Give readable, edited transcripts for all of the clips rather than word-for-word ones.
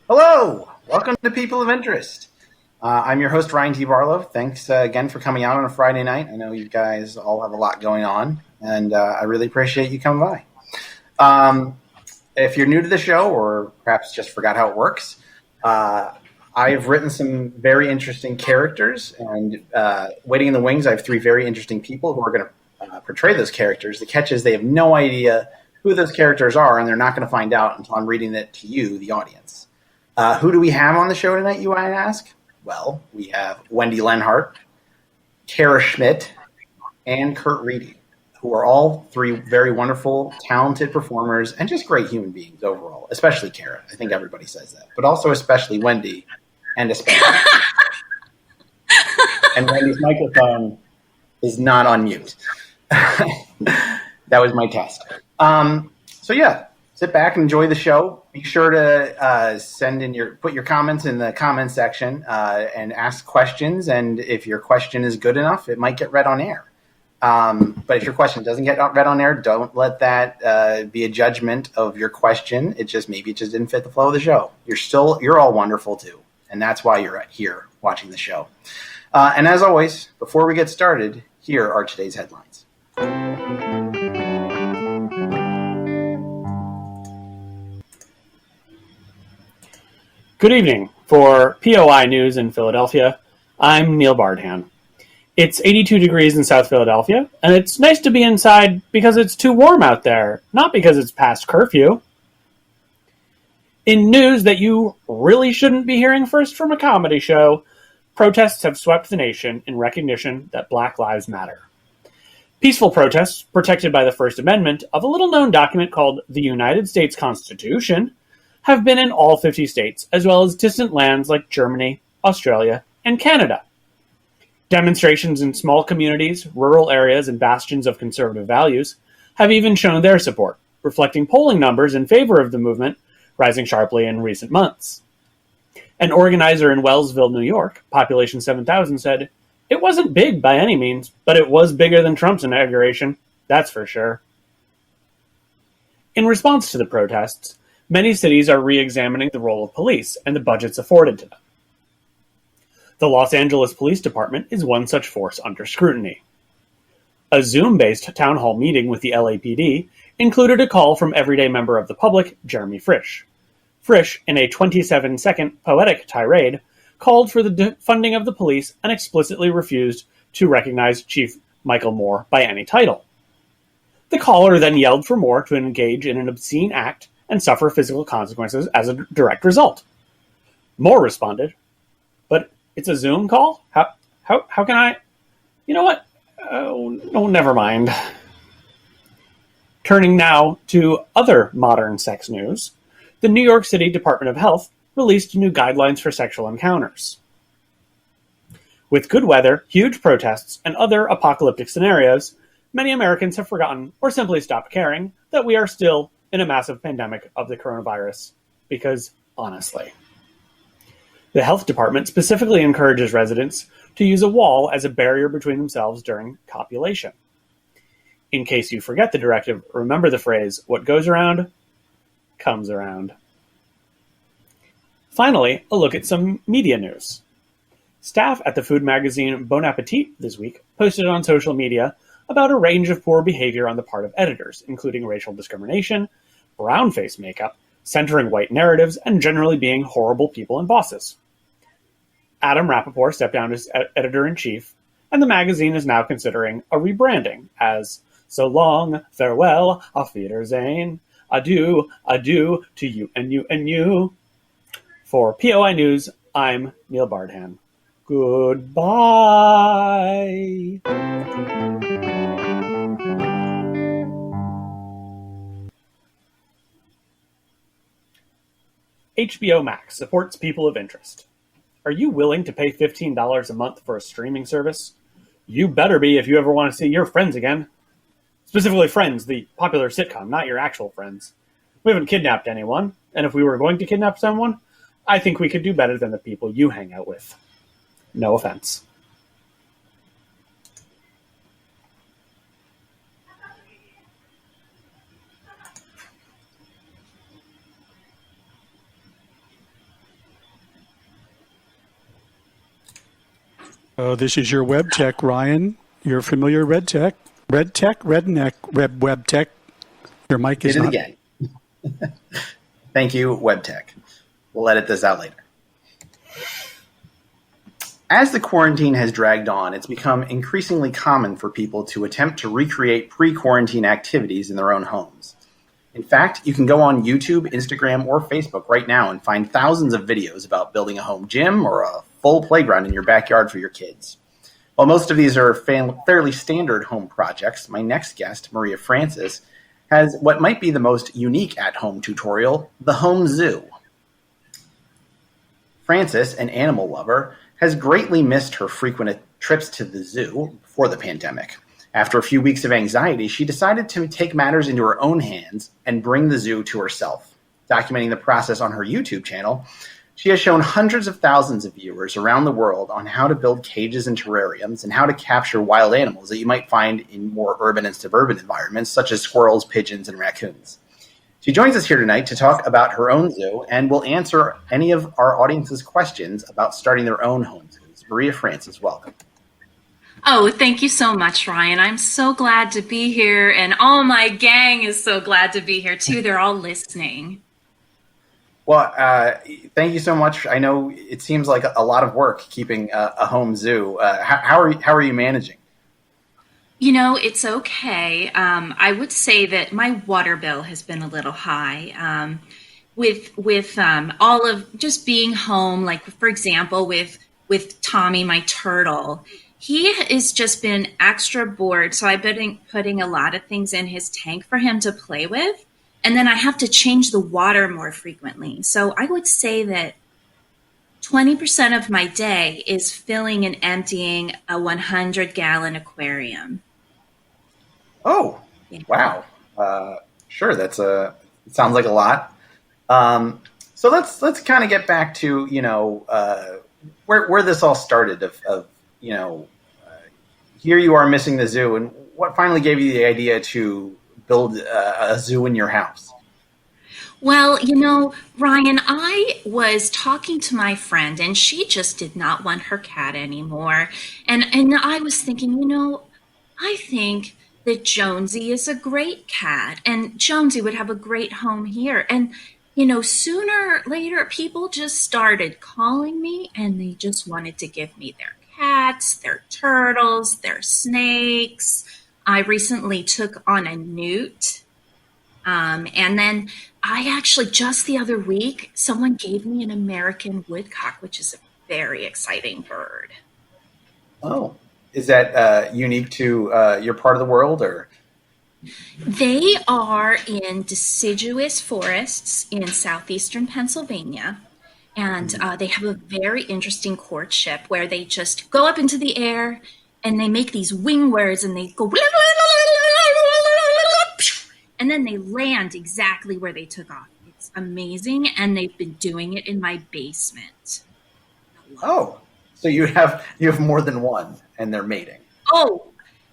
Hello, welcome to People of Interest. I'm your host, Ryan T. Barlow. Thanks again for coming out on a Friday night. I know you guys all have a lot going on, and I really appreciate you coming by. If you're new to the show, or perhaps just forgot how it works, I've written some very interesting characters, and waiting in the wings, I have three very interesting people who are going to portray those characters. The catch is they have no idea who those characters are, and they're not going to find out until I'm reading it to you, the audience. Who do we have on the show tonight, you might ask? Well, we have Wendy Lenhart, Cara Schmidt, and Curt Reidy, who are all three very wonderful, talented performers and just great human beings overall, especially Cara. I think everybody says that, but also especially Wendy, and especially. And Wendy's microphone is not on mute. That was my test. So yeah, sit back and enjoy the show. Be sure to put your comments in the comment section and ask questions. And if your question is good enough, it might get read on air. But if your question doesn't get read on air, don't let that be a judgment of your question. Maybe it just didn't fit the flow of the show. You're all wonderful too, and that's why you're here watching the show. And as always, before we get started, here are today's headlines. Good evening. For POI News in Philadelphia, I'm Neil Bardhan. It's 82 degrees in South Philadelphia, and it's nice to be inside because it's too warm out there, not because it's past curfew. In news that you really shouldn't be hearing first from a comedy show, protests have swept the nation in recognition that Black Lives Matter. Peaceful protests, protected by the First Amendment of a little-known document called the United States Constitution, have been in all 50 states, as well as distant lands like Germany, Australia, and Canada. Demonstrations in small communities, rural areas, and bastions of conservative values have even shown their support, reflecting polling numbers in favor of the movement rising sharply in recent months. An organizer in Wellsville, New York, population 7,000, said, "It wasn't big by any means, but it was bigger than Trump's inauguration, that's for sure." In response to the protests, many cities are re-examining the role of police and the budgets afforded to them. The Los Angeles Police Department is one such force under scrutiny. A Zoom-based town hall meeting with the LAPD included a call from everyday member of the public, Jeremy Frisch. Frisch, in a 27-second poetic tirade, called for the defunding of the police and explicitly refused to recognize Chief Michael Moore by any title. The caller then yelled for Moore to engage in an obscene act and suffer physical consequences as a direct result. Moore responded, "But it's a Zoom call? How can I? You know what? No, never mind." Turning now to other modern sex news, the New York City Department of Health released new guidelines for sexual encounters. With good weather, huge protests, and other apocalyptic scenarios, many Americans have forgotten or simply stopped caring that we are still in a massive pandemic of the coronavirus, because, honestly. The health department specifically encourages residents to use a wall as a barrier between themselves during copulation. In case you forget the directive, remember the phrase, "What goes around, comes around." Finally, a look at some media news. Staff at the food magazine Bon Appetit this week posted on social media about a range of poor behavior on the part of editors, including racial discrimination, brown face makeup, centering white narratives, and generally being horrible people and bosses. Adam Rappaport stepped down as editor-in-chief, and the magazine is now considering a rebranding as "So long, farewell, auf Wiedersehen, adieu, adieu to you and you and you." For POI News, I'm Neil Bardhan. Goodbye. HBO Max supports people of interest. Are you willing to pay $15 a month for a streaming service? You better be if you ever want to see your friends again. Specifically Friends, the popular sitcom, not your actual friends. We haven't kidnapped anyone, and if we were going to kidnap someone, I think we could do better than the people you hang out with. No offense. Oh, this is your web tech, Ryan. You're familiar with red tech, redneck, web tech. Your mic is not. Did it again. Thank you, web tech. We'll edit this out later. As the quarantine has dragged on, it's become increasingly common for people to attempt to recreate pre-quarantine activities in their own homes. In fact, you can go on YouTube, Instagram, or Facebook right now and find thousands of videos about building a home gym or a full playground in your backyard for your kids. While most of these are fairly standard home projects, my next guest, Maria Francis, has what might be the most unique at-home tutorial, the home zoo. Francis, an animal lover, has greatly missed her frequent trips to the zoo before the pandemic. After a few weeks of anxiety, she decided to take matters into her own hands and bring the zoo to herself. Documenting the process on her YouTube channel, she has shown hundreds of thousands of viewers around the world on how to build cages and terrariums and how to capture wild animals that you might find in more urban and suburban environments, such as squirrels, pigeons, and raccoons. She joins us here tonight to talk about her own zoo and will answer any of our audience's questions about starting their own home zoos. Maria Francis, welcome. Oh, thank you so much, Ryan. I'm so glad to be here, and all my gang is so glad to be here, too. They're all listening. Well, thank you so much. I know it seems like a lot of work keeping a home zoo. How are you managing? You know, it's okay. I would say that my water bill has been a little high with all of just being home. Like, for example, with Tommy, my turtle, he has just been extra bored. So I've been putting a lot of things in his tank for him to play with. And then I have to change the water more frequently. So I would say that 20% of my day is filling and emptying a 100-gallon aquarium. Oh, wow. Sure. It sounds like a lot. So let's kind of get back to, where this all started of here you are missing the zoo, and what finally gave you the idea to build a zoo in your house? Well, Ryan, I was talking to my friend and she just did not want her cat anymore. And I was thinking, I think that Jonesy is a great cat and Jonesy would have a great home here. And, sooner or later, people just started calling me and they just wanted to give me their cats, their turtles, their snakes. I recently took on a newt. And then I actually, just the other week, someone gave me an American woodcock, which is a very exciting bird. Oh, is that unique to your part of the world, or? They are in deciduous forests in southeastern Pennsylvania. And they have a very interesting courtship where they just go up into the air and they make these wing words and they go, and then they land exactly where they took off. It's amazing. And they've been doing it in my basement. Oh, so you have more than one and they're mating. Oh,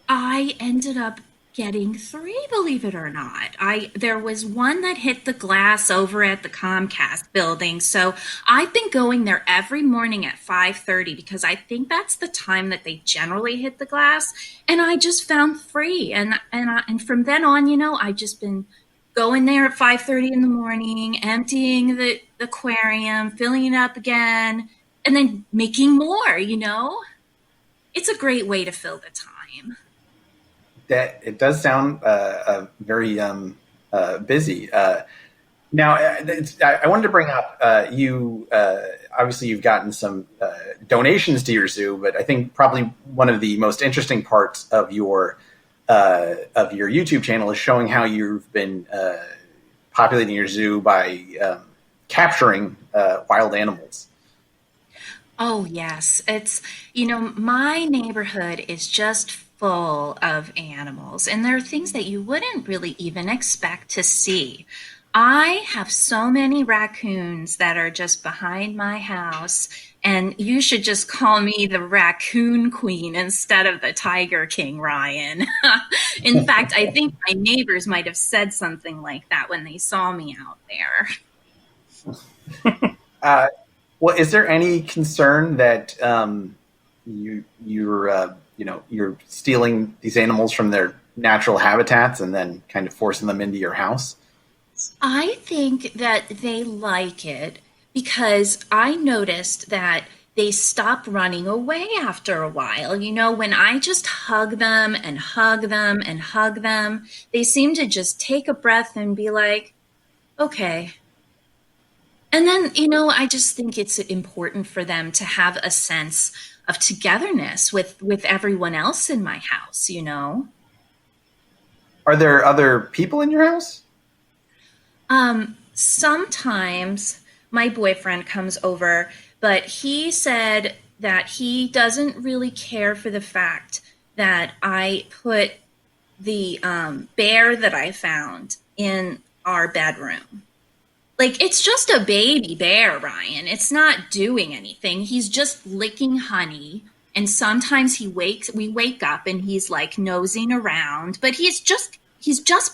I ended up getting 3, believe it or not. There was one that hit the glass over at the Comcast building. So I've been going there every morning at 5:30 because I think that's the time that they generally hit the glass. And I just found 3. And from then on, I've just been going there at 5:30 in the morning, emptying the aquarium, filling it up again, and then making more, It's a great way to fill the time. That it does sound very busy. Now, I wanted to bring up you. Obviously, you've gotten some donations to your zoo, but I think probably one of the most interesting parts of your YouTube channel is showing how you've been populating your zoo by capturing wild animals. Oh, yes. It's, my neighborhood is just full of animals, and there are things that you wouldn't really even expect to see. I have so many raccoons that are just behind my house, and you should just call me the raccoon queen instead of the tiger king, Ryan. In fact, I think my neighbors might have said something like that when they saw me out there. Well, is there any concern that you're stealing these animals from their natural habitats and then kind of forcing them into your house? I think that they like it because I noticed that they stop running away after a while. When I just hug them and hug them and hug them, they seem to just take a breath and be like, okay. And then, I just think it's important for them to have a sense of togetherness with everyone else in my house. Are there other people in your house? Sometimes my boyfriend comes over, but he said that he doesn't really care for the fact that I put the bear that I found in our bedroom. Like, it's just a baby bear, Ryan. It's not doing anything. He's just licking honey. And sometimes we wake up and he's like nosing around, but he's just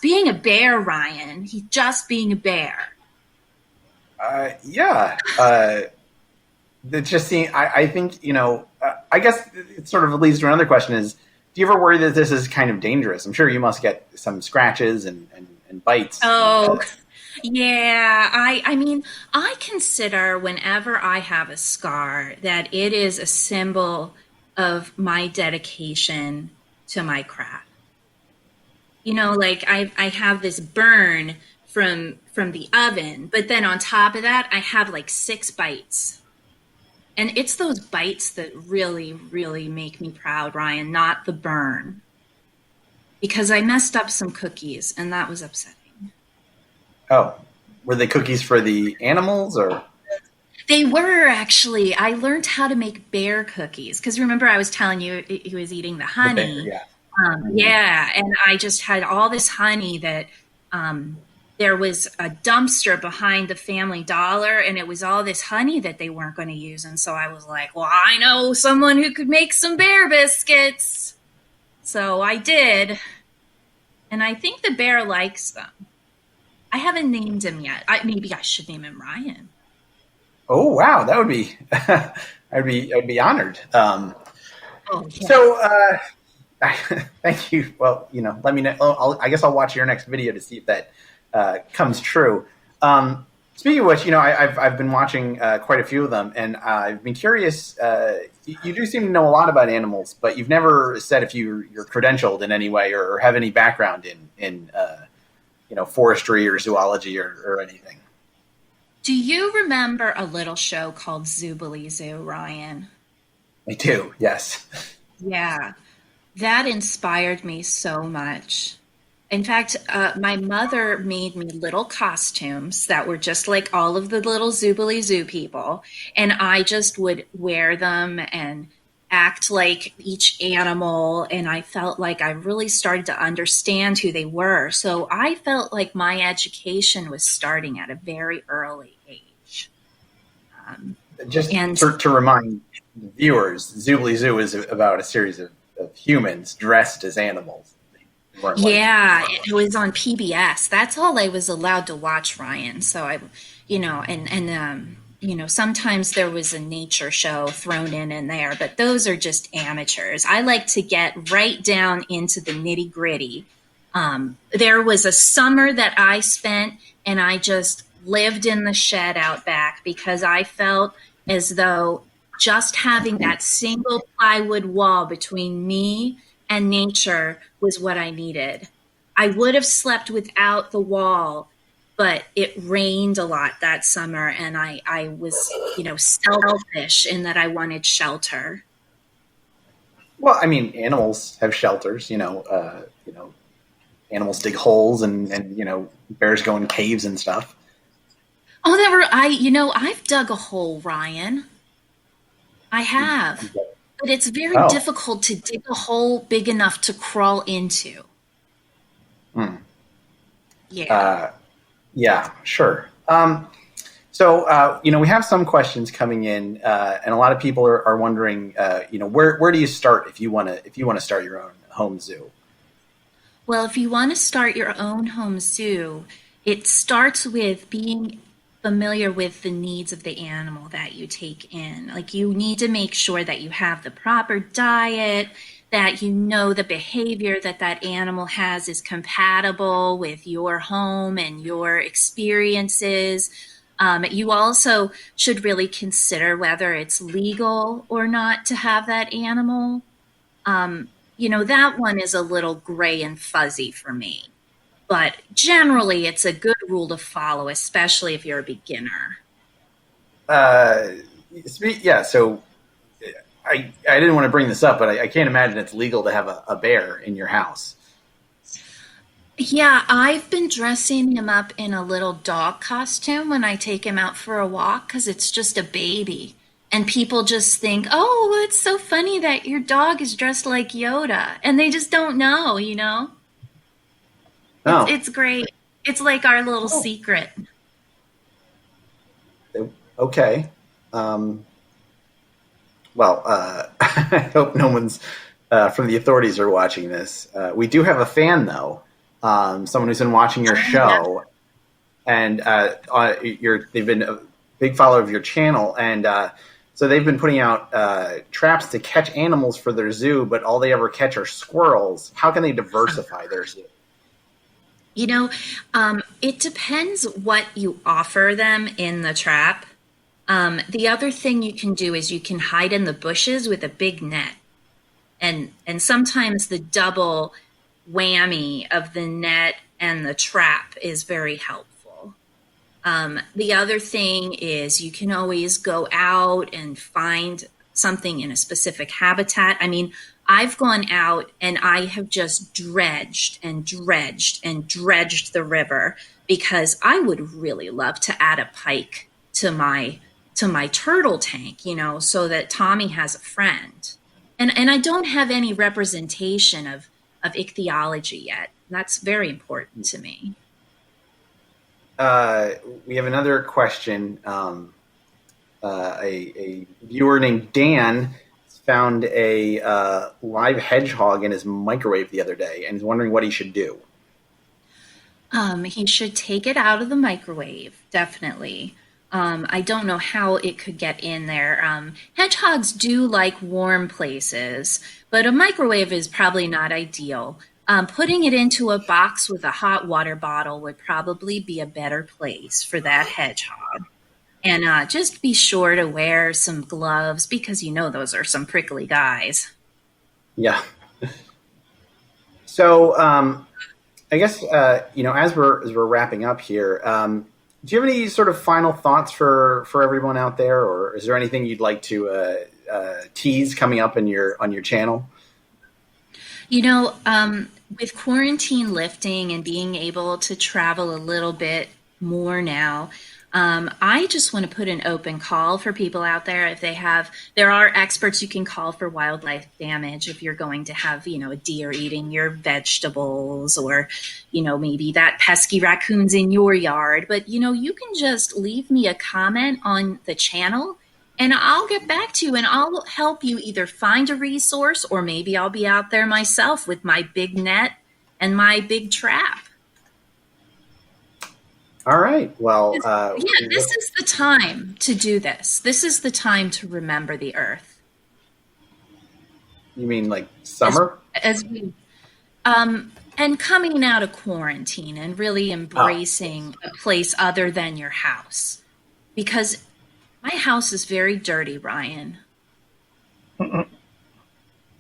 being a bear, Ryan. He's just being a bear. Yeah. It just seems, I think, I guess it sort of leads to another question is, do you ever worry that this is kind of dangerous? I'm sure you must get some scratches and bites. Oh, yeah. I mean, I consider whenever I have a scar that it is a symbol of my dedication to my craft. Like I have this burn from the oven, but then on top of that, I have like 6 bites. And it's those bites that really, really make me proud, Ryan, not the burn. Because I messed up some cookies, and that was upsetting. Oh, were they cookies for the animals, or? They were, actually. I learned how to make bear cookies. Because remember I was telling you he was eating the honey. The bear, yeah. Yeah, and I just had all this honey that there was a dumpster behind the Family Dollar, and it was all this honey that they weren't going to use. And so I was like, well, I know someone who could make some bear biscuits. So I did. And I think the bear likes them. I haven't named him yet. Maybe I should name him Ryan. Oh, wow. That would be, I'd be honored. Oh, yeah. So, thank you. Well, let me know. I guess I'll watch your next video to see if that comes true. Speaking of which, I've been watching quite a few of them, and I've been curious. You do seem to know a lot about animals, but you've never said if you're credentialed in any way or have any background in forestry or zoology or anything. Do you remember a little show called Zoobilee Zoo, Ryan? I do, yes. Yeah, that inspired me so much. In fact, my mother made me little costumes that were just like all of the little Zoobilee Zoo people, and I just would wear them and act like each animal, and I felt like I really started to understand who they were. So I felt like my education was starting at a very early age. To remind viewers, Zoobilee Zoo is about a series of humans dressed as animals. Yeah, it was on PBS. That's all I was allowed to watch, Ryan. So I, sometimes there was a nature show thrown in there, but those are just amateurs. I like to get right down into the nitty gritty. There was a summer that I spent, and I just lived in the shed out back because I felt as though just having that single plywood wall between me and nature was what I needed. I would have slept without the wall, but it rained a lot that summer, and I was, selfish in that I wanted shelter. Well, I mean, animals have shelters. Animals dig holes, and bears go in caves and stuff. Oh, I've dug a hole, Ryan. I have. But it's very difficult to dig a hole big enough to crawl into. Yeah. Yeah, sure. So we have some questions coming in, and a lot of people are wondering, where do you start if you want to start your own home zoo? Well, if you want to start your own home zoo, it starts with being familiar with the needs of the animal that you take in. Like, you need to make sure that you have the proper diet, that you know the behavior that that animal has is compatible with your home and your experiences. You also should really consider whether it's legal or not to have that animal. That one is a little gray and fuzzy for me. But generally, it's a good rule to follow, especially if you're a beginner. Yeah, so I didn't want to bring this up, but I can't imagine it's legal to have a bear in your house. Yeah, I've been dressing him up in a little dog costume when I take him out for a walk because it's just a baby. And people just think, oh, it's so funny that your dog is dressed like Yoda. And they just don't know, you know? Oh. It's great. It's like our little secret. Okay. Well, I hope no one's from the authorities are watching this. We do have a fan, though, someone who's been watching your show, and they've been a big follower of your channel, and so they've been putting out traps to catch animals for their zoo, but all they ever catch are squirrels. How can they diversify their zoo? It depends what you offer them in the trap. The other thing you can do is you can hide in the bushes with a big net. And sometimes the double whammy of the net and the trap is very helpful. The other thing is you can always go out and find something in a specific habitat. I mean, I've gone out and I have just dredged and dredged and dredged the river because I would really love to add a pike to my turtle tank, so that Tommy has a friend. And I don't have any representation of ichthyology yet. That's very important to me. We have another question. A viewer named Dan found a live hedgehog in his microwave the other day and is wondering what he should do. He should take it out of the microwave, definitely. I don't know how it could get in there. Hedgehogs do like warm places, but a microwave is probably not ideal. Putting it into a box with a hot water bottle would probably be a better place for that hedgehog. And just be sure to wear some gloves because those are some prickly guys. Yeah. So I guess as we're wrapping up here, do you have any sort of final thoughts for everyone out there, or is there anything you'd like to tease coming up on your channel? With quarantine lifting and being able to travel a little bit more now, I just want to put an open call for people out there. If there are experts you can call for wildlife damage. If you're going to have, a deer eating your vegetables, or, maybe that pesky raccoon's in your yard. But, you can just leave me a comment on the channel and I'll get back to you and I'll help you either find a resource, or maybe I'll be out there myself with my big net and my big trap. All right. Well, this is the time to do this. This is the time to remember the earth. You mean like summer? As we, and coming out of quarantine and really embracing a place other than your house, because my house is very dirty, Ryan.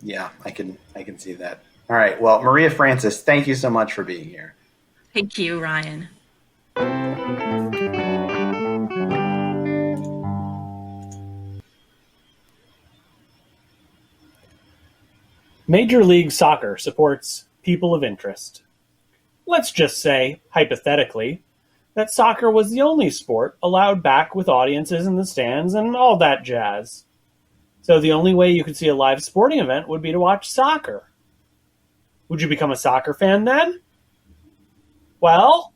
Yeah, I can see that. All right. Well, Maria Francis, thank you so much for being here. Thank you, Ryan. Major League Soccer supports people of interest. Let's just say, hypothetically, that soccer was the only sport allowed back with audiences in the stands and all that jazz. So the only way you could see a live sporting event would be to watch soccer. Would you become a soccer fan then? Well,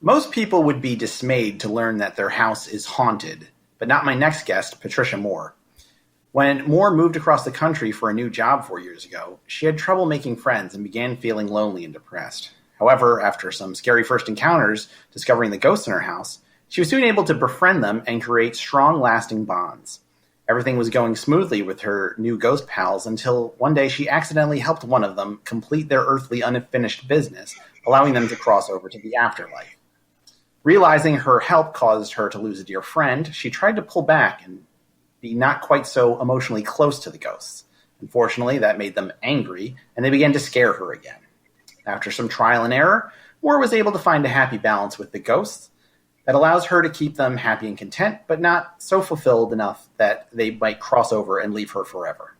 Most people would be dismayed to learn that their house is haunted, but not my next guest, Patricia Moore. When Moore moved across the country for a new job 4 years ago, she had trouble making friends and began feeling lonely and depressed. However, after some scary first encounters discovering the ghosts in her house, she was soon able to befriend them and create strong, lasting bonds. Everything was going smoothly with her new ghost pals until one day she accidentally helped one of them complete their earthly unfinished business, allowing them to cross over to the afterlife. Realizing her help caused her to lose a dear friend, she tried to pull back and be not quite so emotionally close to the ghosts. Unfortunately, that made them angry, and they began to scare her again. After some trial and error, Moore was able to find a happy balance with the ghosts that allows her to keep them happy and content, but not so fulfilled enough that they might cross over and leave her forever.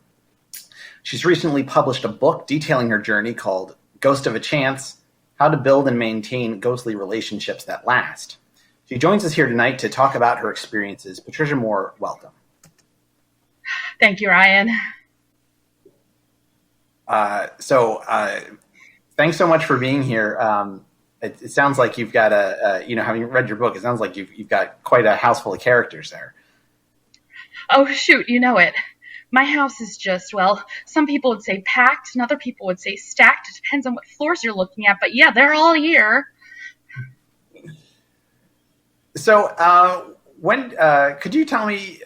She's recently published a book detailing her journey called Ghost of a Chance: How to Build and Maintain Ghostly Relationships That Last. She joins us here tonight to talk about her experiences. Patricia Moore, welcome. Thank you, Ryan. Thanks so much for being here. It sounds like you've got having read your book, it sounds like you've got quite a house full of characters there. Oh, shoot, you know it. My house is just, well, some people would say packed, and other people would say stacked. It depends on what floors you're looking at, but yeah, they're all here. So, when could you tell me,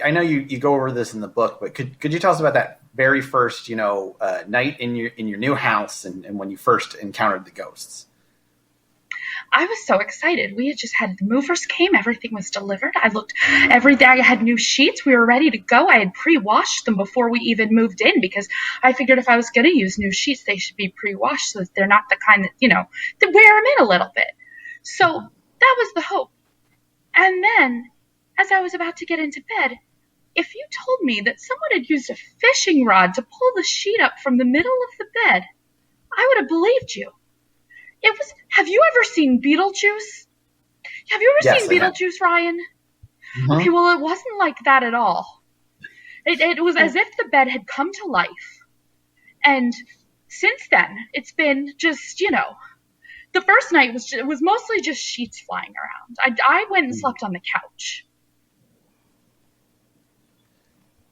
I know you go over this in the book, but could you tell us about that very first, night in your new house and when you first encountered the ghosts? I was so excited. We had just had the movers came. Everything was delivered. I looked every day. I had new sheets. We were ready to go. I had pre-washed them before we even moved in because I figured if I was going to use new sheets, they should be pre-washed so that they're not the kind that, that wear them in a little bit. So that was the hope. And then, as I was about to get into bed, if you told me that someone had used a fishing rod to pull the sheet up from the middle of the bed, I would have believed you. Have you ever seen Beetlejuice? Have you ever seen Beetlejuice, Ryan? Mm-hmm. Okay, well, it wasn't like that at all. It was as if the bed had come to life. And since then, it's been just, the first night was mostly just sheets flying around. I went and slept on the couch.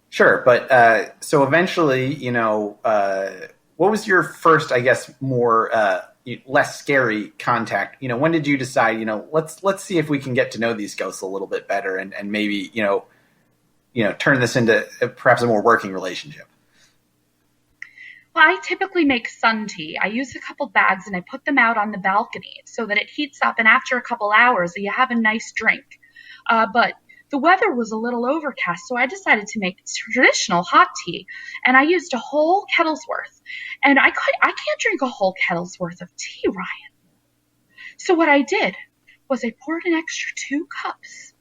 Sure, but so eventually, what was your first, I guess, more less scary contact? When did you decide, let's see if we can get to know these ghosts a little bit better and maybe, turn this into perhaps a more working relationship? Well, I typically make sun tea. I use a couple bags and I put them out on the balcony so that it heats up, and after a couple hours, you have a nice drink. But the weather was a little overcast, so I decided to make traditional hot tea, and I used a whole kettle's worth. And I can't drink a whole kettle's worth of tea, Ryan. So what I did was I poured an extra 2 cups,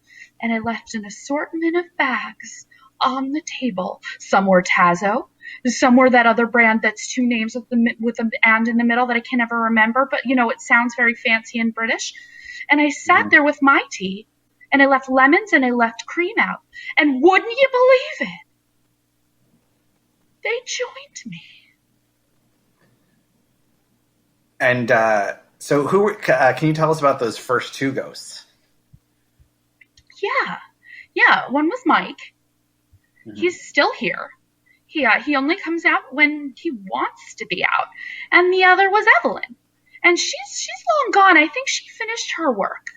and I left an assortment of bags on the table. Some were Tazo, some were that other brand that's 2 names with an and in the middle that I can never remember, but it sounds very fancy and British. And I sat there with my tea, and I left lemons and I left cream out. And wouldn't you believe it? They joined me. And so can you tell us about those first 2 ghosts? Yeah. One was Mike. Mm-hmm. He's still here. He only comes out when he wants to be out. And the other was Evelyn. And she's long gone. I think she finished her work.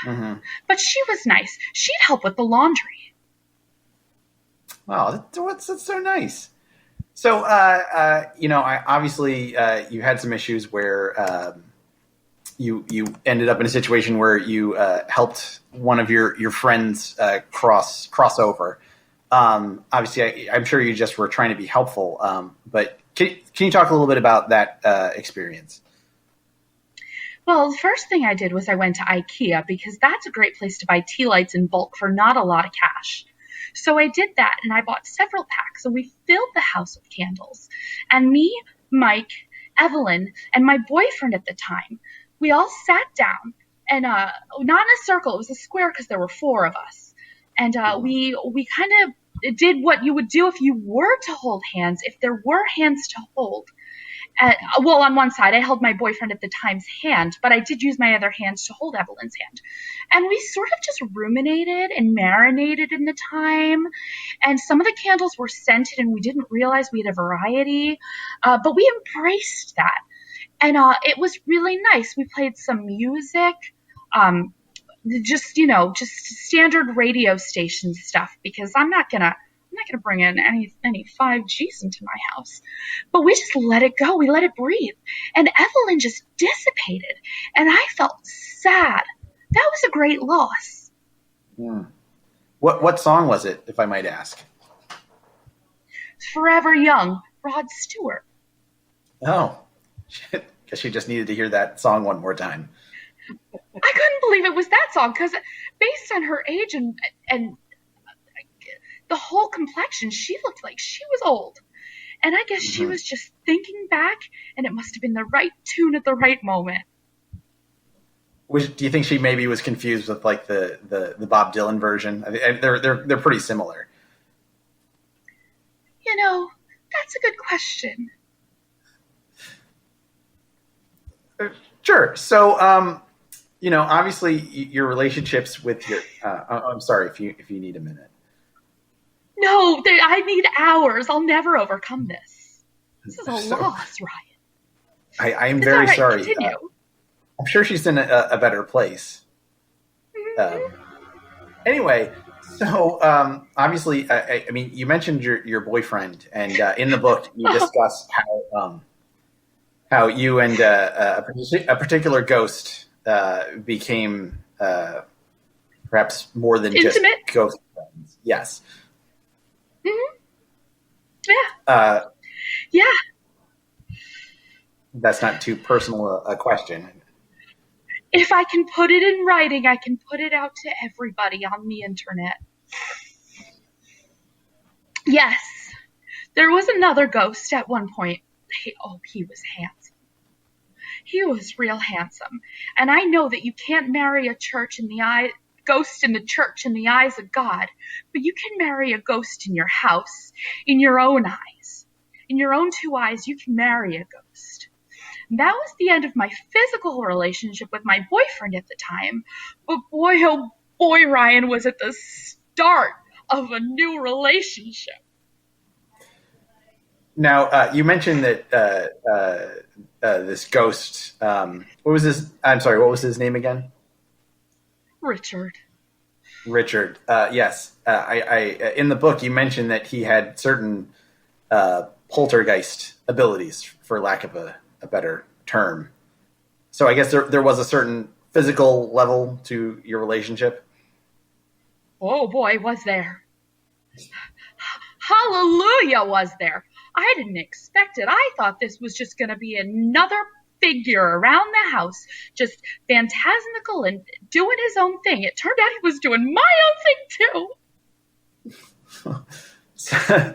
Mm-hmm. But she was nice. She'd help with the laundry. Wow, that's so nice. So, obviously you had some issues where you ended up in a situation where you helped one of your friends cross over. Obviously, I'm sure you just were trying to be helpful. But can you talk a little bit about that experience? Well, the first thing I did was I went to IKEA because that's a great place to buy tea lights in bulk for not a lot of cash. So I did that, and I bought several packs, and we filled the house with candles. And me, Mike, Evelyn, and my boyfriend at the time, we all sat down, and not in a circle, it was a square because there were 4 of us. And we kind of did what you would do if you were to hold hands, if there were hands to hold. Well, on one side, I held my boyfriend at the time's hand, but I did use my other hands to hold Evelyn's hand. And we sort of just ruminated and marinated in the time. And some of the candles were scented, and we didn't realize we had a variety. But we embraced that. And it was really nice. We played some music, just standard radio station stuff, because I'm not gonna bring in any 5Gs into my house. But we just let it go. We let it breathe. And Evelyn just dissipated. And I felt sad. That was a great loss. Hmm. What song was it, if I might ask? Forever Young, Rod Stewart. Oh, guess she just needed to hear that song one more time. I couldn't believe it was that song, because based on her age and the whole complexion, she looked like she was old. And I guess she was just thinking back, and it must have been the right tune at the right moment. Do you think she maybe was confused with like the Bob Dylan version? They're pretty similar. That's a good question. Sure. So, obviously your relationships with your. I'm sorry if you need a minute. No, I need hours. I'll never overcome this. This is a loss, Ryan. I am very sorry. Continue. I'm sure she's in a better place. Anyway, so obviously, I mean, you mentioned your boyfriend, and in the book you discuss how you and a particular ghost became perhaps more than intimate? Just ghost friends. Yes. Mm-hmm. Yeah. Yeah. That's not too personal a question. If I can put it in writing, I can put it out to everybody on the internet. Yes. There was another ghost at one point. He was handsome. He was real handsome. And I know that you can't marry a ghost in the church in the eyes of God, but you can marry a ghost in your house, in your own eyes. In your own two eyes, you can marry a ghost. And that was the end of my physical relationship with my boyfriend at the time. But boy, oh boy, Ryan was at the start of a new relationship. Now, you mentioned that this ghost, what was his name again? Richard. Yes. I in the book, you mentioned that he had certain poltergeist abilities, for lack of a better term. So I guess there was a certain physical level to your relationship. Oh boy, was there. Hallelujah, was there. I didn't expect it. I thought this was just going to be another figure around the house, just phantasmical and doing his own thing. It turned out he was doing my own thing too. So,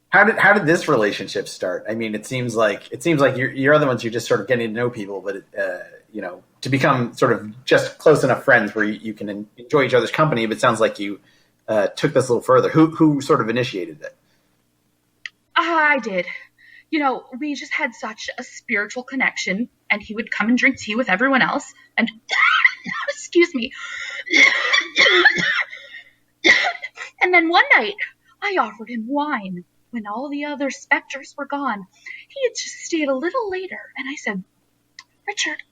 how did this relationship start? I mean, it seems like you're the ones who just sort of getting to know people, but to become sort of just close enough friends where you can enjoy each other's company. But it sounds like you took this a little further. Who sort of initiated it? I did. We just had such a spiritual connection, and he would come and drink tea with everyone else. And excuse me. And then one night, I offered him wine when all the other specters were gone. He had just stayed a little later, and I said, Richard,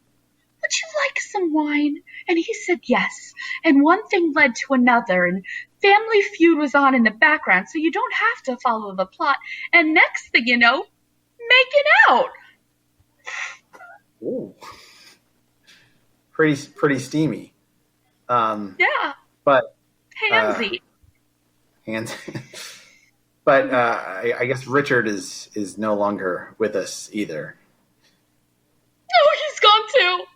would you like some wine? And he said yes. And one thing led to another, and Family Feud was on in the background, so you don't have to follow the plot. And next thing you know, making out. Ooh. Pretty steamy. Yeah. But handsy. But I guess Richard is no longer with us either. No, he's gone too.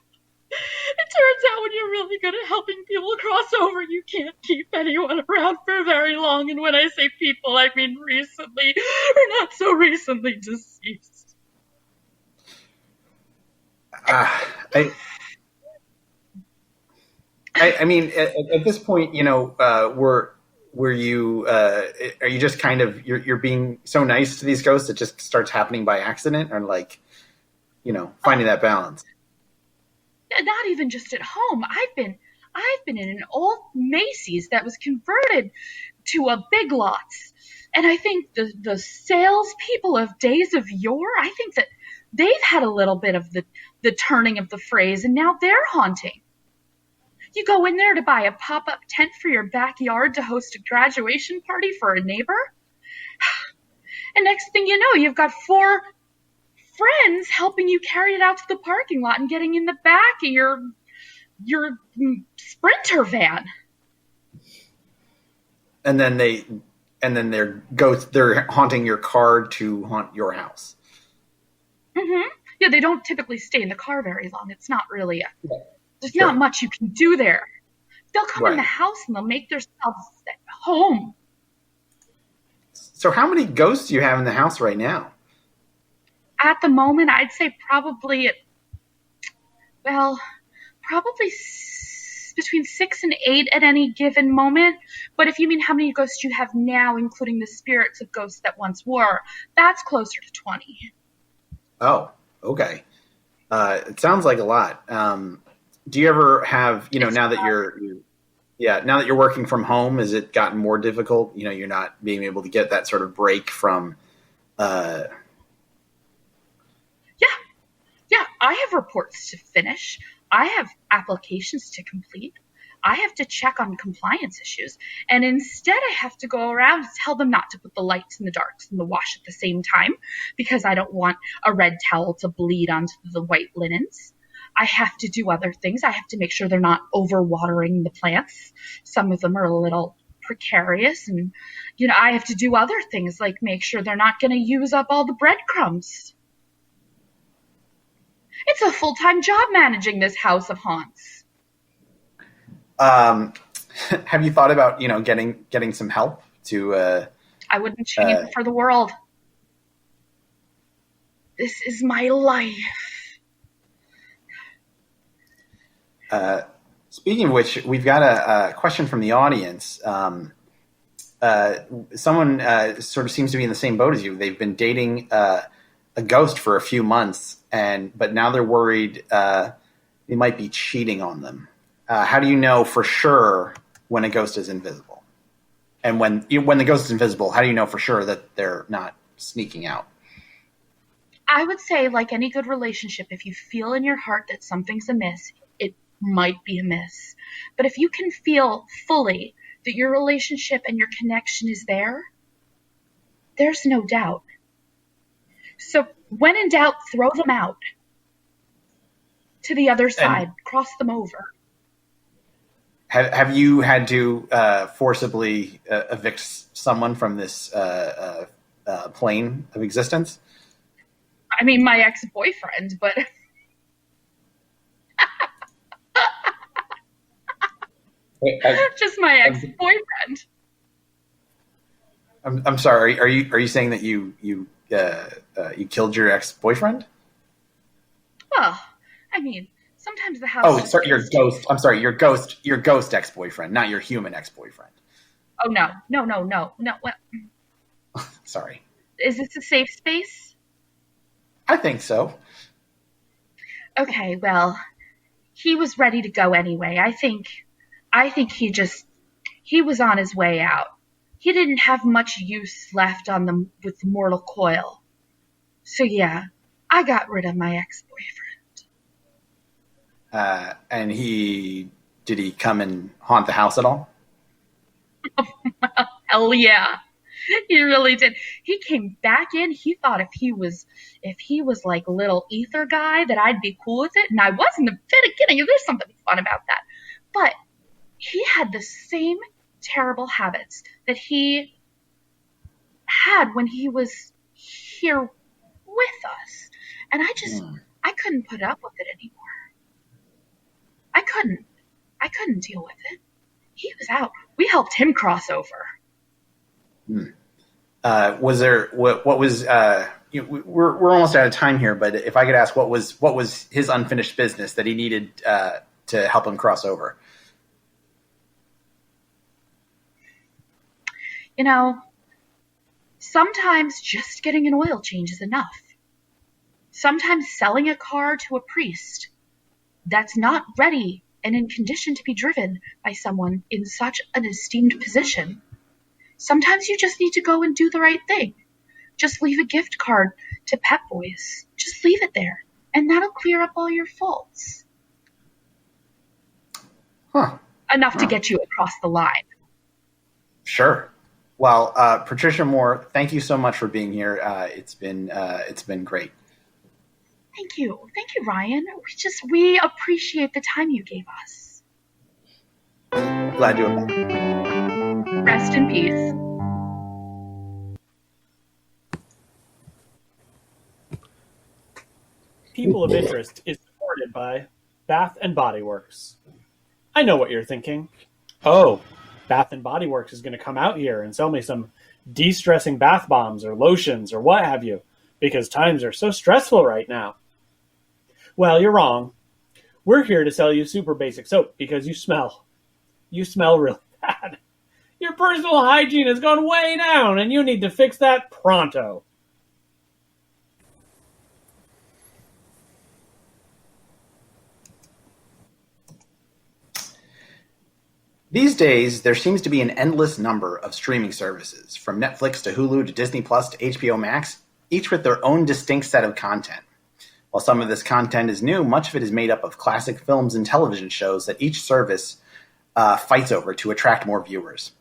It turns out when you're really good at helping people cross over, you can't keep anyone around for very long. And when I say people, I mean recently, or not so recently deceased. I mean, at this point, we're were you? Are you just kind of you're being so nice to these ghosts it just starts happening by accident, or like, finding that balance? Not even just at home. I've been in an old Macy's that was converted to a Big Lots, and I think the salespeople of days of yore, I think that they've had a little bit of the turning of the phrase, and now they're haunting. You go in there to buy a pop-up tent for your backyard to host a graduation party for a neighbor, and next thing you know, you've got 4 friends helping you carry it out to the parking lot and getting in the back of your Sprinter van. And then they're haunting your car to haunt your house. Mm-hmm. Yeah, they don't typically stay in the car very long. It's not really there's Sure. not much you can do there. They'll come in the house and they'll make themselves at home. So how many ghosts do you have in the house right now? At the moment, I'd say probably between 6 and 8 at any given moment. But if you mean how many ghosts you have now, including the spirits of ghosts that once were, that's closer to 20. Oh, okay. It sounds like a lot. Do you ever have, now that you're working from home, has it gotten more difficult? You're not being able to get that sort of break from. Yeah, I have reports to finish. I have applications to complete. I have to check on compliance issues. And instead, I have to go around and tell them not to put the lights in the darks and the wash at the same time because I don't want a red towel to bleed onto the white linens. I have to do other things. I have to make sure they're not overwatering the plants. Some of them are a little precarious. And, I have to do other things like make sure they're not going to use up all the breadcrumbs. It's a full-time job managing this house of haunts. Have you thought about, getting some help to? I wouldn't change it for the world. This is my life. Speaking of which, we've got a question from the audience. Someone sort of seems to be in the same boat as you. They've been dating a ghost for a few months, but now they're worried they might be cheating on them. How do you know for sure when a ghost is invisible? And when the ghost is invisible, how do you know for sure that they're not sneaking out? I would say, like any good relationship, if you feel in your heart that something's amiss, it might be amiss. But if you can feel fully that your relationship and your connection is there, there's no doubt. So when in doubt, throw them out to the other side, cross them over. Have you had to forcibly evict someone from this plane of existence? I mean, my ex-boyfriend, but just my ex-boyfriend. I'm sorry. Are you saying that you killed your ex-boyfriend? Well, I mean, sometimes the house. Oh, sorry, your ghost. I'm sorry, your ghost ex-boyfriend, not your human ex-boyfriend. Oh no. What? Sorry. Is this a safe space? I think so. Okay, well, he was ready to go anyway. I think he was on his way out. He didn't have much use left on them with the mortal coil. So yeah, I got rid of my ex-boyfriend. And did he come and haunt the house at all? Hell yeah. He really did. He came back in. He thought if he was like a little ether guy that I'd be cool with it. And I was in the very beginning. There's something fun about that. But he had the same terrible habits that he had when he was here with us. And I couldn't put up with it anymore. I couldn't deal with it. He was out. We helped him cross over. Was there what was we're almost out of time here, but if I could ask, what was his unfinished business that he needed to help him cross over? You know, sometimes just getting an oil change is enough. Sometimes selling a car to a priest that's not ready and in condition to be driven by someone in such an esteemed position. Sometimes you just need to go and do the right thing. Just leave a gift card to Pep Boys. Just leave it there, and that'll clear up all your faults. Enough to get you across the line. Sure. Well, Patricia Moore, thank you so much for being here. It's been great. Thank you, Ryan. We appreciate the time you gave us. Glad you were back. Rest in peace. People of Interest is supported by Bath and Body Works. I know what you're thinking. Oh, Bath and Body Works is going to come out here and sell me some de-stressing bath bombs or lotions or what have you, because times are so stressful right now. Well, you're wrong. We're here to sell you super basic soap because you smell. You smell really bad. Your personal hygiene has gone way down and you need to fix that pronto. These days, there seems to be an endless number of streaming services, from Netflix to Hulu to Disney Plus to HBO Max, each with their own distinct set of content. While some of this content is new, much of it is made up of classic films and television shows that each service fights over to attract more viewers.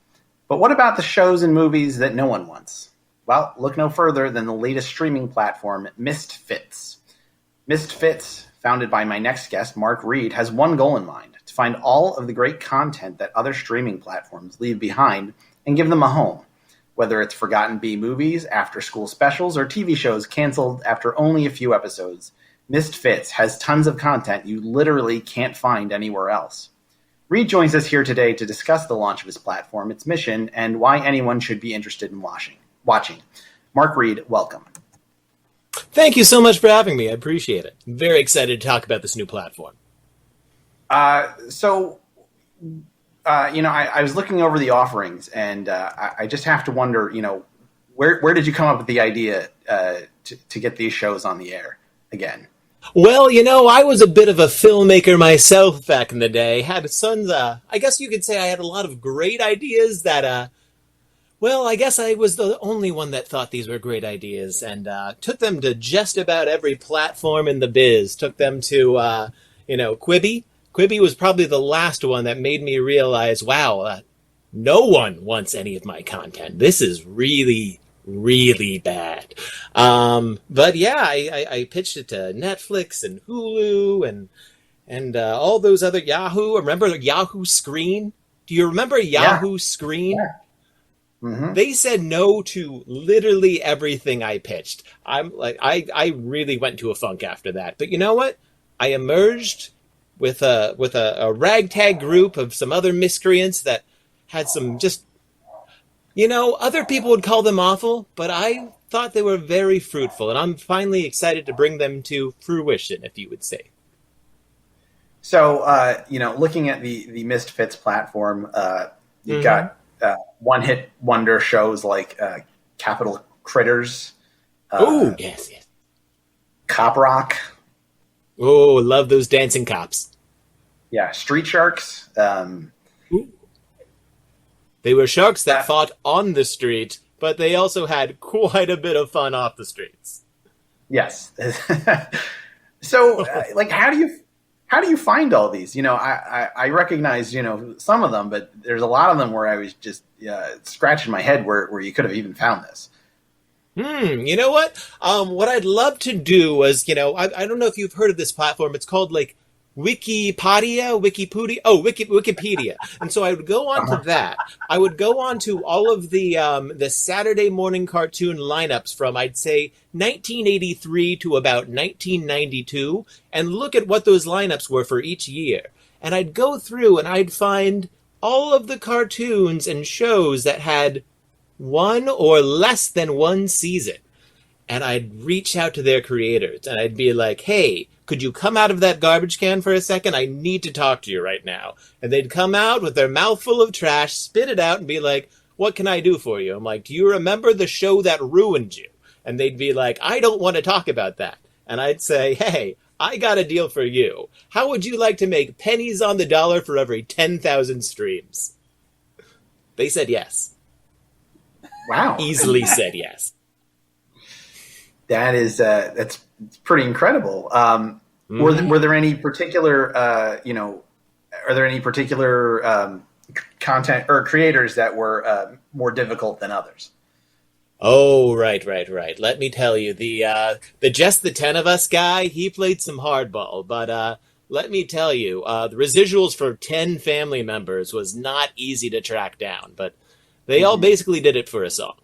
But what about the shows and movies that no one wants? Well, look no further than the latest streaming platform, Misfits. Misfits, founded by my next guest, Mark Reed, has one goal in mind: to find all of the great content that other streaming platforms leave behind and give them a home. Whether it's forgotten B movies, after-school specials, or TV shows canceled after only a few episodes, Misfits has tons of content you literally can't find anywhere else. Reed joins us here today to discuss the launch of his platform, its mission, and why anyone should be interested in watching. Mark Reed, welcome. Thank you so much for having me. I appreciate it. I'm very excited to talk about this new platform. I was looking over the offerings, and I just have to wonder, where did you come up with the idea to get these shows on the air again? Well, I was a bit of a filmmaker myself back in the day. Had sons, I guess you could say I had a lot of great ideas that, I guess I was the only one that thought these were great ideas, and took them to just about every platform in the biz. Took them to, Quibi. Quibi was probably the last one that made me realize, wow, no one wants any of my content. This is really, really bad. But yeah, I pitched it to Netflix and Hulu and all those other Yahoo. Remember Yahoo Screen? Do you remember Yahoo Screen? Yeah. Mm-hmm. They said no to literally everything I pitched. I really went into a funk after that. But you know what? I emerged with a ragtag group of some other miscreants that had some just, other people would call them awful, but I thought they were very fruitful, and I'm finally excited to bring them to fruition, if you would say. So, looking at the Misfits platform, you've got one-hit wonder shows like Capital Critters. Yes. Cop Rock. Oh, love those dancing cops. Yeah, Street Sharks. They were sharks that fought on the street, but they also had quite a bit of fun off the streets. Yes. So, how do you find all these? I recognize, some of them, but there's a lot of them where I was just scratching my head where you could have even found this. You know what? What I'd love to do was, I don't know if you've heard of this platform. It's called Wikipedia. And so I would go on to that. I would go on to all of the Saturday morning cartoon lineups from, I'd say, 1983 to about 1992, and look at what those lineups were for each year. And I'd go through and I'd find all of the cartoons and shows that had one or less than one season. And I'd reach out to their creators and I'd be like, hey, could you come out of that garbage can for a second? I need to talk to you right now. And they'd come out with their mouthful of trash, spit it out, and be like, what can I do for you? I'm like, do you remember the show that ruined you? And they'd be like, I don't want to talk about that. And I'd say, hey, I got a deal for you. How would you like to make pennies on the dollar for every 10,000 streams? They said yes. Wow. Easily said yes. That is, that's pretty incredible. Were there any particular, are there any particular content or creators that were more difficult than others? Oh, right. Let me tell you, the Just the 10 of Us guy, he played some hardball, but let me tell you, the residuals for 10 family members was not easy to track down, but they all basically did it for a song.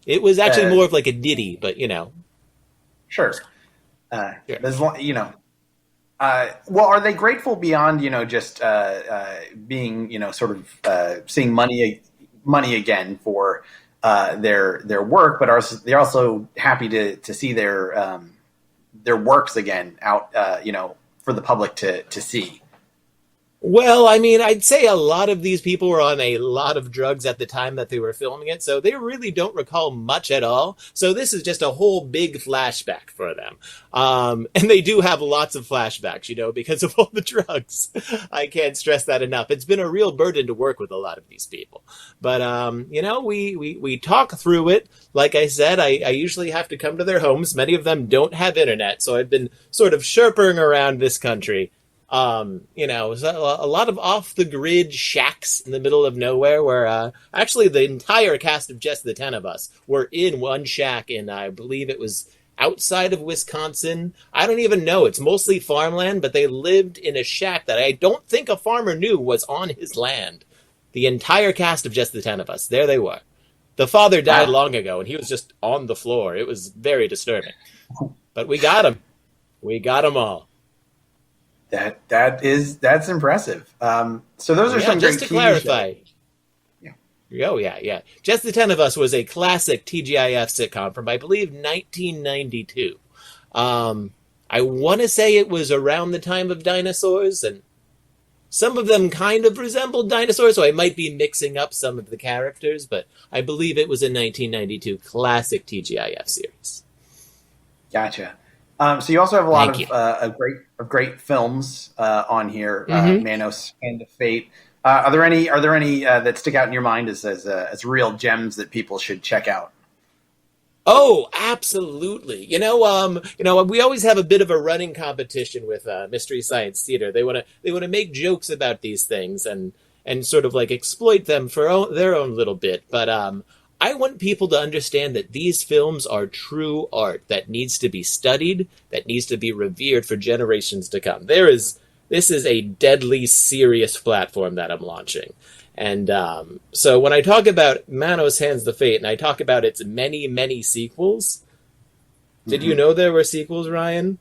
It was actually more of like a ditty, but Sure. There's, well, are they grateful beyond, just being, sort of seeing money again for their work, but they're also happy to see their works again out, for the public to see? Well, I mean, I'd say a lot of these people were on a lot of drugs at the time that they were filming it, so they really don't recall much at all. So this is just a whole big flashback for them. And they do have lots of flashbacks, because of all the drugs. I can't stress that enough. It's been a real burden to work with a lot of these people. But, we talk through it. Like I said, I usually have to come to their homes. Many of them don't have internet, so I've been sort of chirping around this country. A lot of off-the-grid shacks in the middle of nowhere where actually the entire cast of Just the 10 of Us were in one shack in, I believe it was outside of Wisconsin. I don't even know. It's mostly farmland, but they lived in a shack that I don't think a farmer knew was on his land. The entire cast of Just the 10 of Us. There they were. The father died long ago, and he was just on the floor. It was very disturbing. But we got him. We got them all. That's impressive. So those are some just great to clarify. TV shows. Yeah. Oh yeah. Just the 10 of Us was a classic TGIF sitcom from I believe 1992. I want to say it was around the time of dinosaurs, and some of them kind of resembled dinosaurs, so I might be mixing up some of the characters, but I believe it was a 1992 classic TGIF series. Gotcha. So you also have a lot of great films on here, Manos, Hand of Fate. Are there any that stick out in your mind as real gems that people should check out? Oh, absolutely. We always have a bit of a running competition with Mystery Science Theater. They want to make jokes about these things and sort of like exploit them for their own little bit. But I want people to understand that these films are true art that needs to be studied, that needs to be revered for generations to come. This is a deadly serious platform that I'm launching. And so when I talk about Manos Hands the Fate, and I talk about its many, many sequels, did you know there were sequels, Ryan?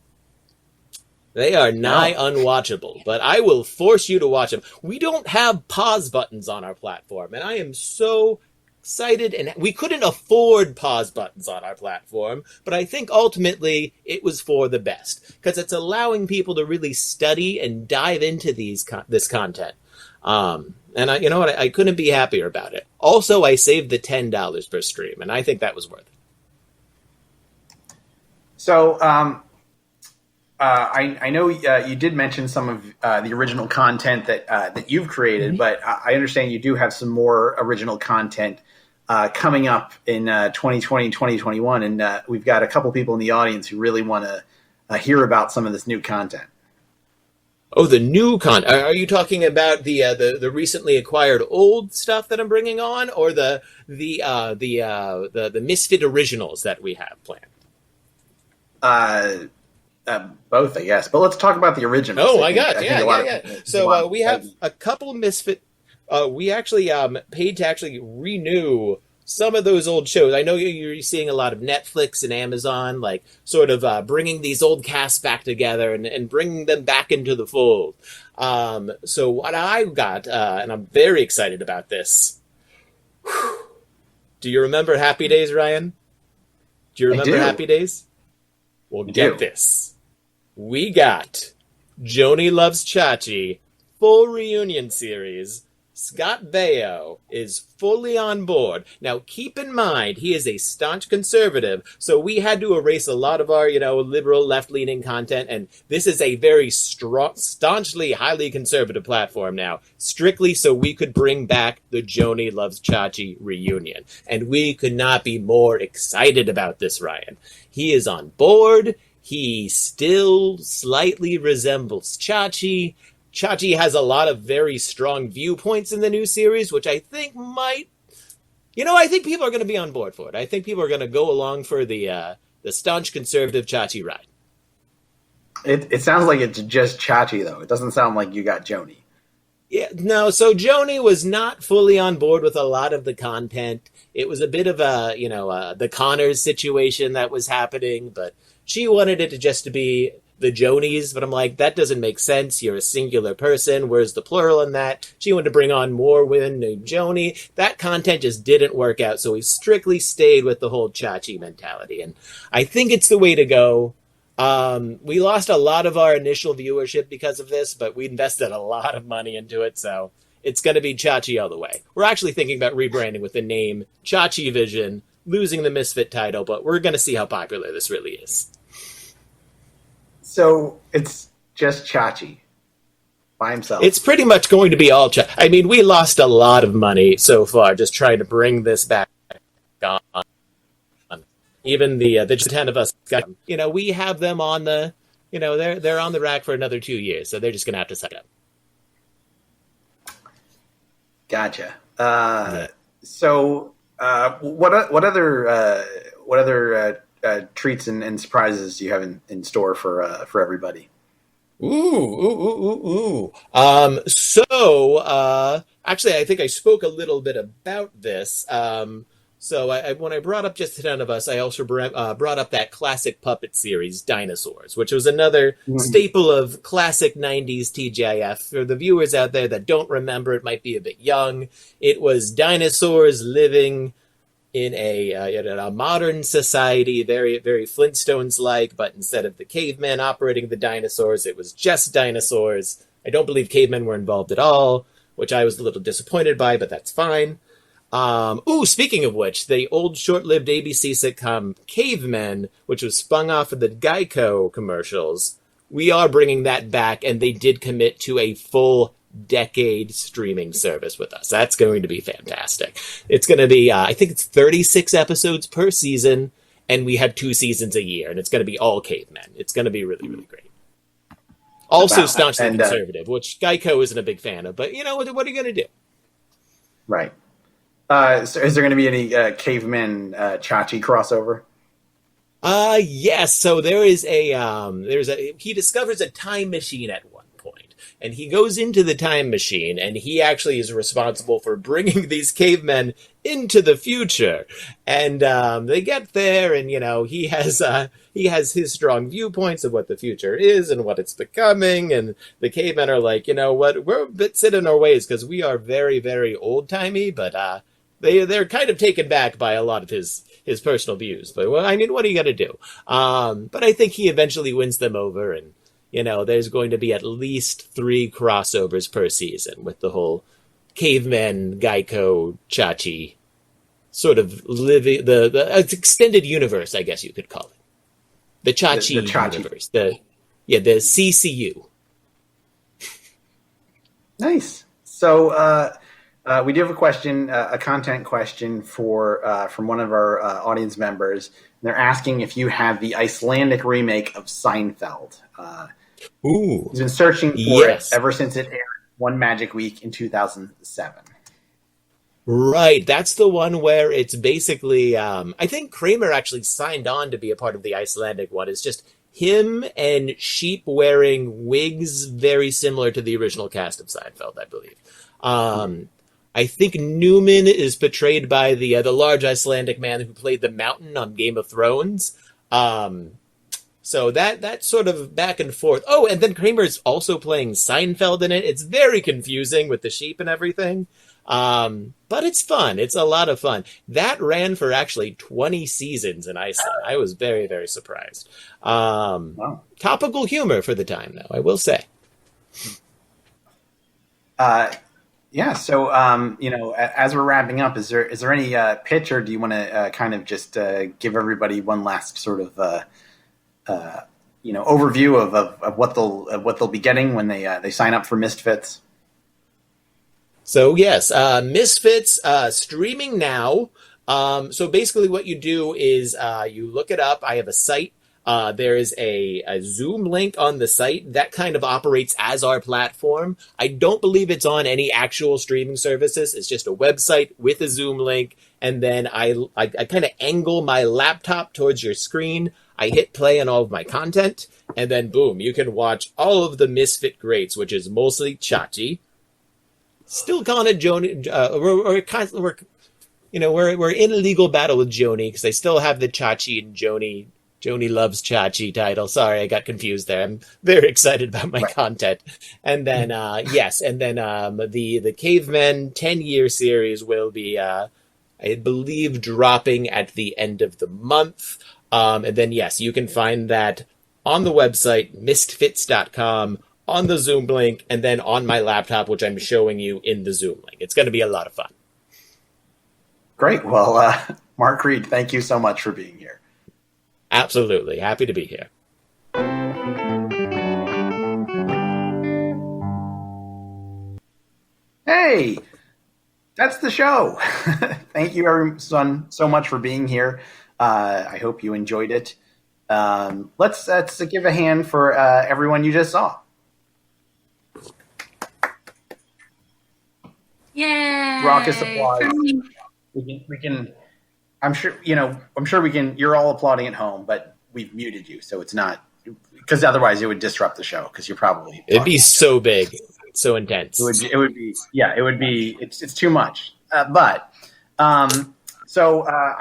They are nigh unwatchable, but I will force you to watch them. We don't have pause buttons on our platform, and I am so excited, and we couldn't afford pause buttons on our platform, but I think ultimately it was for the best, because it's allowing people to really study and dive into this content. And I couldn't be happier about it. Also, I saved the $10 per stream, and I think that was worth it. So, I know you did mention some of the original content that you've created, but I understand you do have some more original content coming up in 2020 and 2021, and we've got a couple people in the audience who really want to hear about some of this new content. Oh, the new content. Are you talking about the recently acquired old stuff that I'm bringing on, or the Misfit originals that we have planned? Both, I guess. But let's talk about the originals. Oh, yeah. So we have a couple Misfit. We actually paid to actually renew some of those old shows. I know you're seeing a lot of Netflix and Amazon, like sort of bringing these old casts back together and bringing them back into the fold. So what I got, and I'm very excited about this. Do you remember Happy Days, Ryan? Do you remember Happy Days? Well, get this. We got Joni Loves Chachi full reunion series Scott Baio is fully on board. Now, keep in mind, he is a staunch conservative, so we had to erase a lot of our, liberal, left-leaning content, and this is a very staunchly, highly conservative platform now, strictly so we could bring back the Joni Loves Chachi reunion. And we could not be more excited about this, Ryan. He is on board. He still slightly resembles Chachi. Chachi has a lot of very strong viewpoints in the new series, which I think might... I think people are going to be on board for it. I think people are going to go along for the staunch conservative Chachi ride. It sounds like it's just Chachi, though. It doesn't sound like you got Joni. Yeah, no, so Joni was not fully on board with a lot of the content. It was a bit of the Connors situation that was happening, but she wanted it to be the Jonies, but I'm like, that doesn't make sense. You're a singular person. Where's the plural in that? She wanted to bring on more women named Joni. That content just didn't work out, so we strictly stayed with the whole Chachi mentality, and I think it's the way to go. We lost a lot of our initial viewership because of this, but we invested a lot of money into it, so it's going to be Chachi all the way. We're actually thinking about rebranding with the name Chachi Vision, losing the Misfit title, but we're going to see how popular this really is. So it's just Chachi by himself. It's pretty much going to be all Chachi. I mean, we lost a lot of money so far just trying to bring this back on. Even the 10 of us, we have them on the, they're on the rack for another 2 years, so they're just going to have to suck it up. Gotcha. So what other treats and surprises do you have in store for everybody? Actually, I think I spoke a little bit about this. So when I brought up Just the 10 of Us, I also brought up that classic puppet series, Dinosaurs, which was another staple of classic 90s TGIF. For the viewers out there that don't remember, it might be a bit young. It was dinosaurs living in a modern society, very, very Flintstones-like, but instead of the cavemen operating the dinosaurs, it was just dinosaurs. I don't believe cavemen were involved at all, which I was a little disappointed by, but that's fine. Speaking of which, the old short-lived ABC sitcom Cavemen, which was spun off of the Geico commercials, we are bringing that back, and they did commit to a full decade streaming service with us. That's going to be fantastic. It's going to be, I think it's 36 episodes per season, and we have 2 seasons a year, and it's going to be all cavemen. It's going to be really, really great. Also staunchly conservative, which Geico isn't a big fan of, but what are you going to do? Right. So is there going to be any caveman Chachi crossover? Yes. So there is he discovers a time machine at one point, and he goes into the time machine, and he actually is responsible for bringing these cavemen into the future. And they get there, and he has his strong viewpoints of what the future is and what it's becoming. And the cavemen are like, we're a bit set in our ways because we are very, very old timey, but they're kind of taken back by a lot of his personal views. But what are you going to do? But I think he eventually wins them over, and there's going to be at least 3 crossovers per season with the whole caveman Geico Chachi sort of living the extended universe, I guess you could call it. The Chachi universe. The CCU. Nice. So we do have a question, a content question from one of our audience members. They're asking if you have the Icelandic remake of Seinfeld. He's been searching for it ever since it aired one magic week in 2007. Right, that's the one where it's basically, I think Kramer actually signed on to be a part of the Icelandic one. It's just him and sheep wearing wigs very similar to the original cast of Seinfeld, I believe. I think Newman is portrayed by the large Icelandic man who played the Mountain on Game of Thrones. So that sort of back and forth. Oh, and then Kramer's also playing Seinfeld in it. It's very confusing with the sheep and everything. But it's fun. It's a lot of fun. That ran for actually 20 seasons in Iceland. I was very, very surprised. Wow. Topical humor for the time, though, I will say. Yeah. So, as we're wrapping up, is there any pitch, or do you want to kind of just give everybody one last sort of overview of what they'll be getting when they sign up for Misfits? So yes, Misfits streaming now. So basically, what you do is you look it up. I have a site. There is a Zoom link on the site that kind of operates as our platform. I don't believe it's on any actual streaming services. It's just a website with a Zoom link, and then I kind of angle my laptop towards your screen. I hit play on all of my content, and then boom, you can watch all of the Misfit greats, which is mostly Chachi. Still calling it Joni. We're in a legal battle with Joni because I still have the Chachi and Joni loves Chachi title. Sorry, I got confused there. I'm very excited about my content. And then, the Cavemen 10-year series will be, I believe, dropping at the end of the month. And then, yes, you can find that on the website, misfits.com, on the Zoom link, and then on my laptop, which I'm showing you in the Zoom link. It's going to be a lot of fun. Great. Well, Mark Reed, thank you so much for being here. Absolutely. Happy to be here. Hey, that's the show. Thank you everyone so much for being here. I hope you enjoyed it. Let's give a hand for everyone you just saw. Yay! Raucous applause. We can. I'm sure we can. You're all applauding at home, but we've muted you, so it's not, because otherwise it would disrupt the show. Because you're probably it'd be so big, so intense. It would be. Yeah, it would be. It's too much. So I'm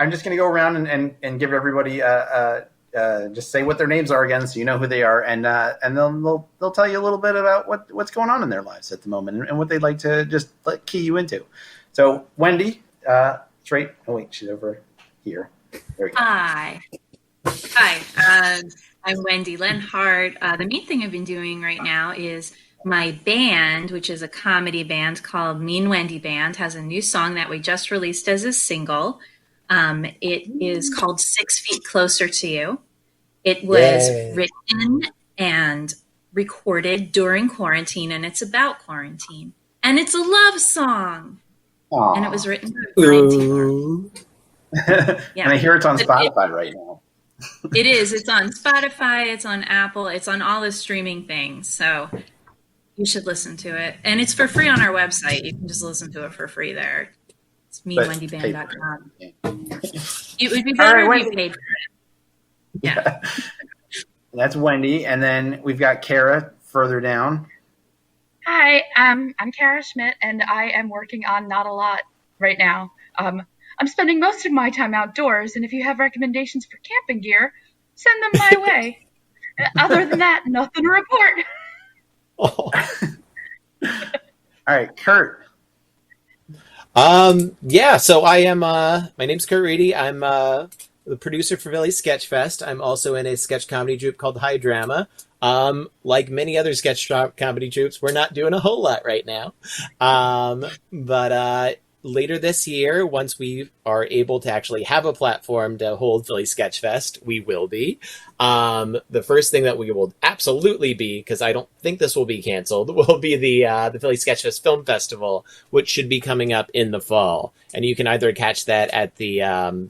just going to go around and give everybody just say what their names are again, so you know who they are, and they'll tell you a little bit about what's going on in their lives at the moment and what they'd like to just key you into. So Wendy, straight. Oh wait, she's over here. There we go. Hi. I'm Wendy Lenhart. The main thing I've been doing right now is my band, which is a comedy band called Mean Wendy Band, has a new song that we just released as a single. It is called 6 Feet Closer to You. It was written and recorded during quarantine, and it's about quarantine. And it's a love song. Aww. And it was written by quarantine. Yeah. And I hear it's on Spotify right now. It is. It's on Spotify. It's on Apple. It's on all the streaming things. So you should listen to it. And it's for free on our website. You can just listen to it for free there. It's meanwendyband.com. It would be better if you paid for it. Yeah. That's Wendy. And then we've got Cara further down. Hi, I'm Cara Schmidt, and I am working on Not a Lot right now. I'm spending most of my time outdoors, and if you have recommendations for camping gear, send them my way. Other than that, nothing to report. All right, Curt. So I am, my name's Curt Reidy. I'm the producer for Philly Sketch Fest. I'm also in a sketch comedy troupe called High Drama. Like many other sketch comedy troupes, we're not doing a whole lot right now. But later this year, once we are able to actually have a platform to hold Philly Sketch Fest, we will be. The first thing that we will absolutely be, because I don't think this will be canceled, will be the Philly Sketch Fest Film Festival, which should be coming up in the fall. And you can either catch that at the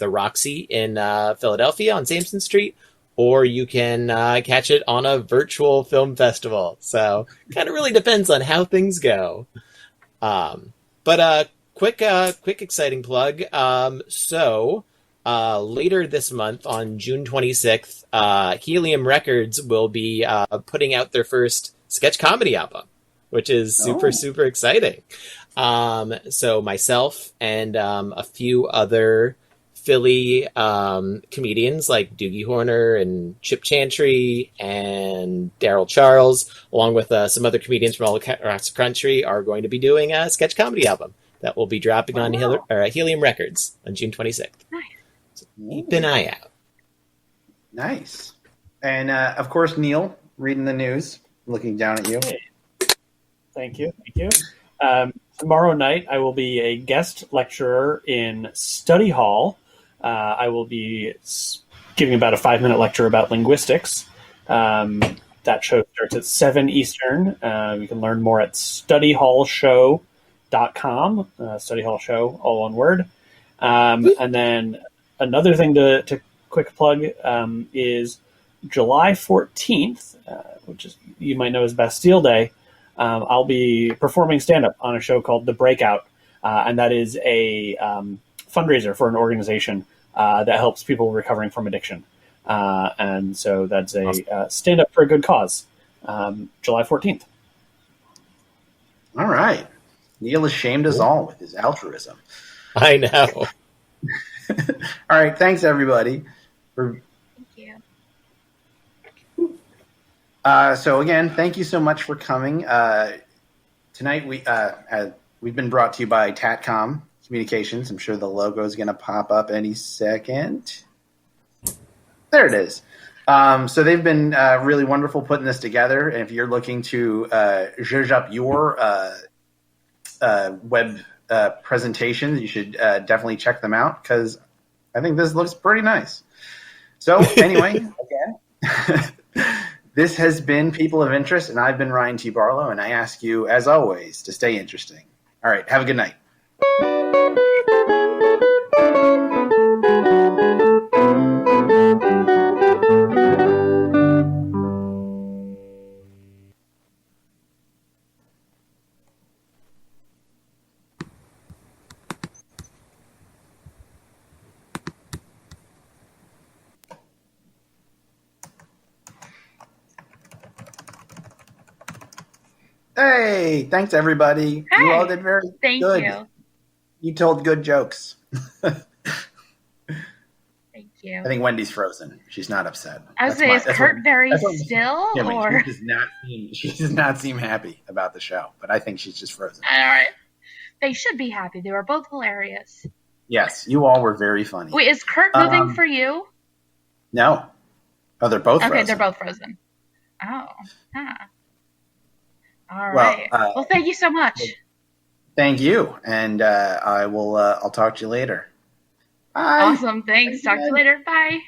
Roxy in Philadelphia on Sampson Street, or you can catch it on a virtual film festival. So kind of really depends on how things go. But quick exciting plug. Later this month on June 26th, Helium Records will be putting out their first sketch comedy album, which is super exciting. So myself and a few other Philly comedians like Doogie Horner and Chip Chantry and Daryl Charles, along with some other comedians from all across the country, are going to be doing a sketch comedy album that will be dropping on Helium Records on June 26th. Nice. So keep an eye out. Nice. And of course, Neil, reading the news, looking down at you. Thank you. Tomorrow night, I will be a guest lecturer in study hall. I will be giving about a 5-minute lecture about linguistics. That show starts at 7 Eastern. You can learn more at studyhallshow.com. Study Hall Show, all one word. And then another thing to quick plug is July 14th, which is, you might know as Bastille Day. I'll be performing stand-up on a show called The Breakout, and that is a fundraiser for an organization that helps people recovering from addiction. And so that's a stand-up for a good cause, July 14th. All right. Neil has shamed us all with his altruism. I know. All right. Thanks, everybody. Thank you. So again, thank you so much for coming. Tonight we've been brought to you by TatCom Communications. I'm sure the logo is going to pop up any second. There it is. So they've been really wonderful putting this together. And if you're looking to zhuzh up your web presentations, you should definitely check them out because I think this looks pretty nice. So anyway, again, this has been People of Interest, and I've been Ryan T. Barlow, and I ask you, as always, to stay interesting. All right, have a good night. Hey, thanks everybody. Hey, you all did very thank good. you. You told good jokes. Thank you. I think Wendy's frozen. She's not upset. I was saying, is Curt very still, Yeah, or she does not seem happy about the show, but I think she's just frozen. all right? They should be happy. They were both hilarious. Yes, you all were very funny. Wait, is Curt moving for you? No. Oh, they're both frozen. Okay, they're both frozen. Oh, huh. All right. Well, thank you so much. Thank you, and I'll talk to you later. Bye. Awesome. Thanks. Talk to you later. Bye.